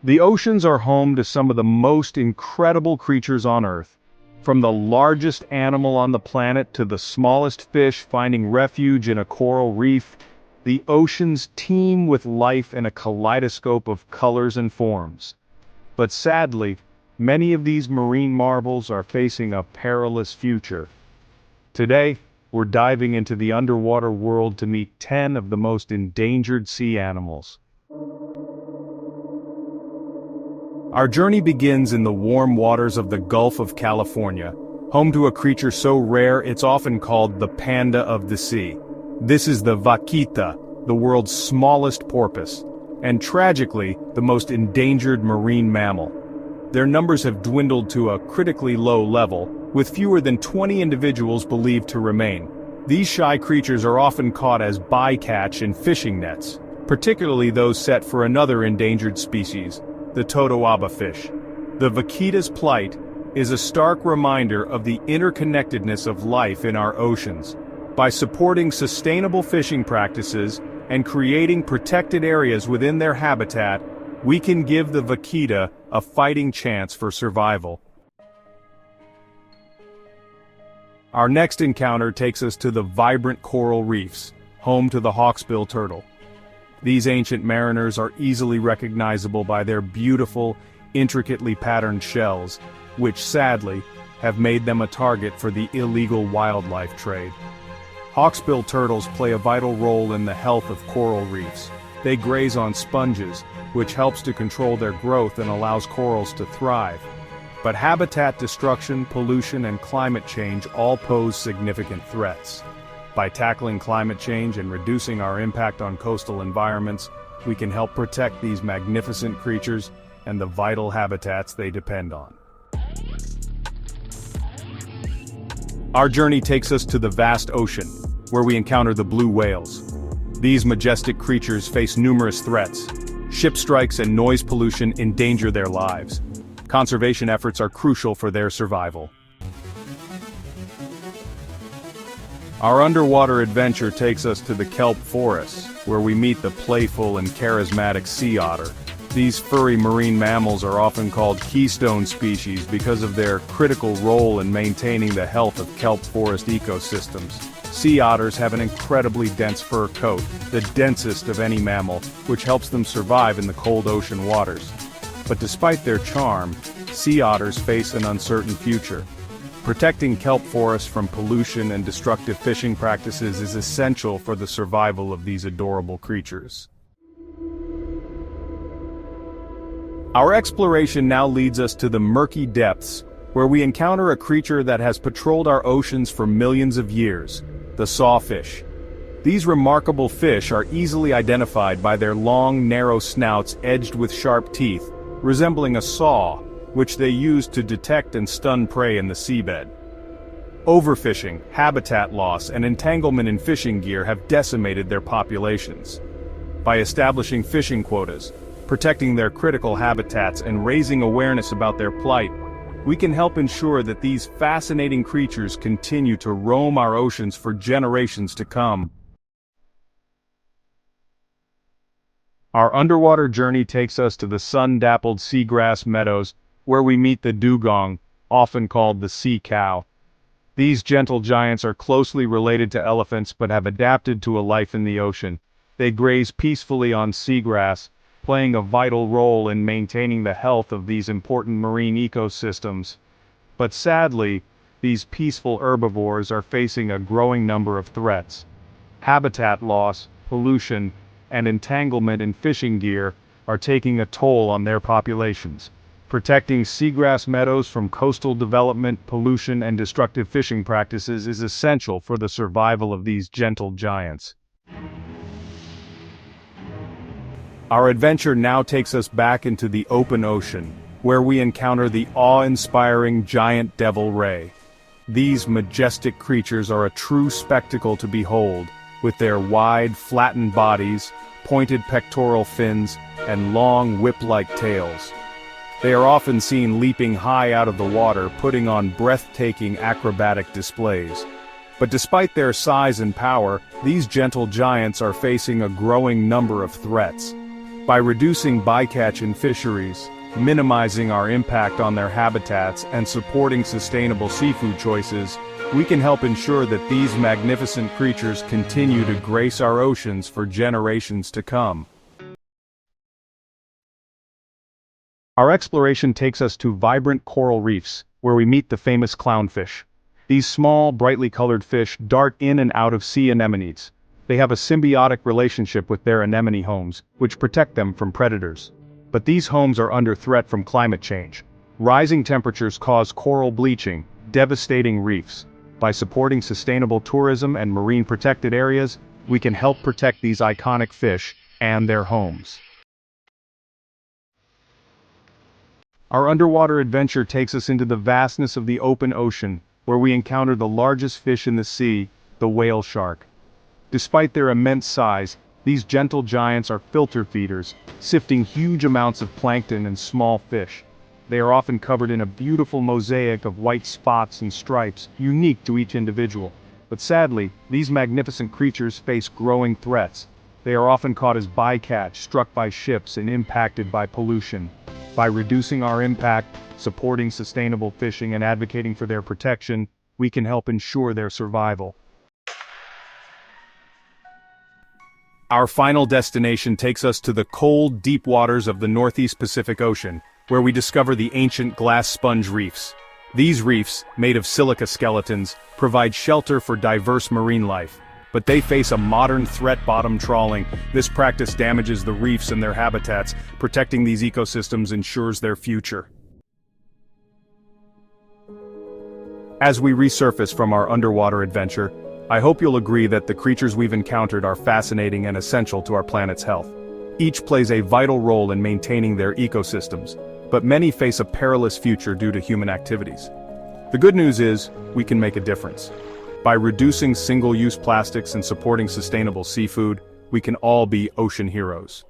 The oceans are home to some of the most incredible creatures on Earth. From the largest animal on the planet to the smallest fish finding refuge in a coral reef, the oceans teem with life in a kaleidoscope of colors and forms. But sadly, many of these marine marvels are facing a perilous future. Today, we're diving into the underwater world to meet 10 of the most endangered sea animals. Our journey begins in the warm waters of the Gulf of California, home to a creature so rare it's often called the panda of the sea. This is the vaquita, the world's smallest porpoise, and tragically, the most endangered marine mammal. Their numbers have dwindled to a critically low level, with fewer than 20 individuals believed to remain. These shy creatures are often caught as bycatch in fishing nets, particularly those set for another endangered species, the totoaba fish. The vaquita's plight is a stark reminder of the interconnectedness of life in our oceans. By supporting sustainable fishing practices and creating protected areas within their habitat, we can give the vaquita a fighting chance for survival. Our next encounter takes us to the vibrant coral reefs, home to the hawksbill turtle. These ancient mariners are easily recognizable by their beautiful, intricately patterned shells, which sadly, have made them a target for the illegal wildlife trade. Hawksbill turtles play a vital role in the health of coral reefs. They graze on sponges, which helps to control their growth and allows corals to thrive. But habitat destruction, pollution, and climate change all pose significant threats. By tackling climate change and reducing our impact on coastal environments, we can help protect these magnificent creatures and the vital habitats they depend on. Our journey takes us to the vast ocean, where we encounter the blue whales. These majestic creatures face numerous threats. Ship strikes and noise pollution endanger their lives. Conservation efforts are crucial for their survival. Our underwater adventure takes us to the kelp forests, where we meet the playful and charismatic sea otter. These furry marine mammals are often called keystone species because of their critical role in maintaining the health of kelp forest ecosystems. Sea otters have an incredibly dense fur coat, the densest of any mammal, which helps them survive in the cold ocean waters. But despite their charm, sea otters face an uncertain future. Protecting kelp forests from pollution and destructive fishing practices is essential for the survival of these adorable creatures. Our exploration now leads us to the murky depths, where we encounter a creature that has patrolled our oceans for millions of years, the sawfish. These remarkable fish are easily identified by their long, narrow snouts edged with sharp teeth, resembling a saw, which they use to detect and stun prey in the seabed. Overfishing, habitat loss, and entanglement in fishing gear have decimated their populations. By establishing fishing quotas, protecting their critical habitats, and raising awareness about their plight, we can help ensure that these fascinating creatures continue to roam our oceans for generations to come. Our underwater journey takes us to the sun-dappled seagrass meadows, where we meet the dugong, often called the sea cow. These gentle giants are closely related to elephants but have adapted to a life in the ocean. They graze peacefully on seagrass, playing a vital role in maintaining the health of these important marine ecosystems. But sadly, these peaceful herbivores are facing a growing number of threats. Habitat loss, pollution, and entanglement in fishing gear are taking a toll on their populations. Protecting seagrass meadows from coastal development, pollution, and destructive fishing practices is essential for the survival of these gentle giants. Our adventure now takes us back into the open ocean, where we encounter the awe-inspiring giant devil ray. These majestic creatures are a true spectacle to behold, with their wide, flattened bodies, pointed pectoral fins, and long whip-like tails. They are often seen leaping high out of the water, putting on breathtaking acrobatic displays. But despite their size and power, these gentle giants are facing a growing number of threats. By reducing bycatch in fisheries, minimizing our impact on their habitats, and supporting sustainable seafood choices, we can help ensure that these magnificent creatures continue to grace our oceans for generations to come. Our exploration takes us to vibrant coral reefs, where we meet the famous clownfish. These small, brightly colored fish dart in and out of sea anemones. They have a symbiotic relationship with their anemone homes, which protect them from predators. But these homes are under threat from climate change. Rising temperatures cause coral bleaching, devastating reefs. By supporting sustainable tourism and marine protected areas, we can help protect these iconic fish and their homes. Our underwater adventure takes us into the vastness of the open ocean, where we encounter the largest fish in the sea, the whale shark. Despite their immense size, these gentle giants are filter feeders, sifting huge amounts of plankton and small fish. They are often covered in a beautiful mosaic of white spots and stripes, unique to each individual. But sadly, these magnificent creatures face growing threats. They are often caught as bycatch, struck by ships, and impacted by pollution. By reducing our impact, supporting sustainable fishing, and advocating for their protection, we can help ensure their survival. Our final destination takes us to the cold, deep waters of the Northeast Pacific Ocean, where we discover the ancient glass sponge reefs. These reefs, made of silica skeletons, provide shelter for diverse marine life. But they face a modern threat: bottom trawling. This practice damages the reefs and their habitats. Protecting these ecosystems ensures their future. As we resurface from our underwater adventure, I hope you'll agree that the creatures we've encountered are fascinating and essential to our planet's health. Each plays a vital role in maintaining their ecosystems, but many face a perilous future due to human activities. The good news is, we can make a difference. By reducing single-use plastics and supporting sustainable seafood, we can all be ocean heroes.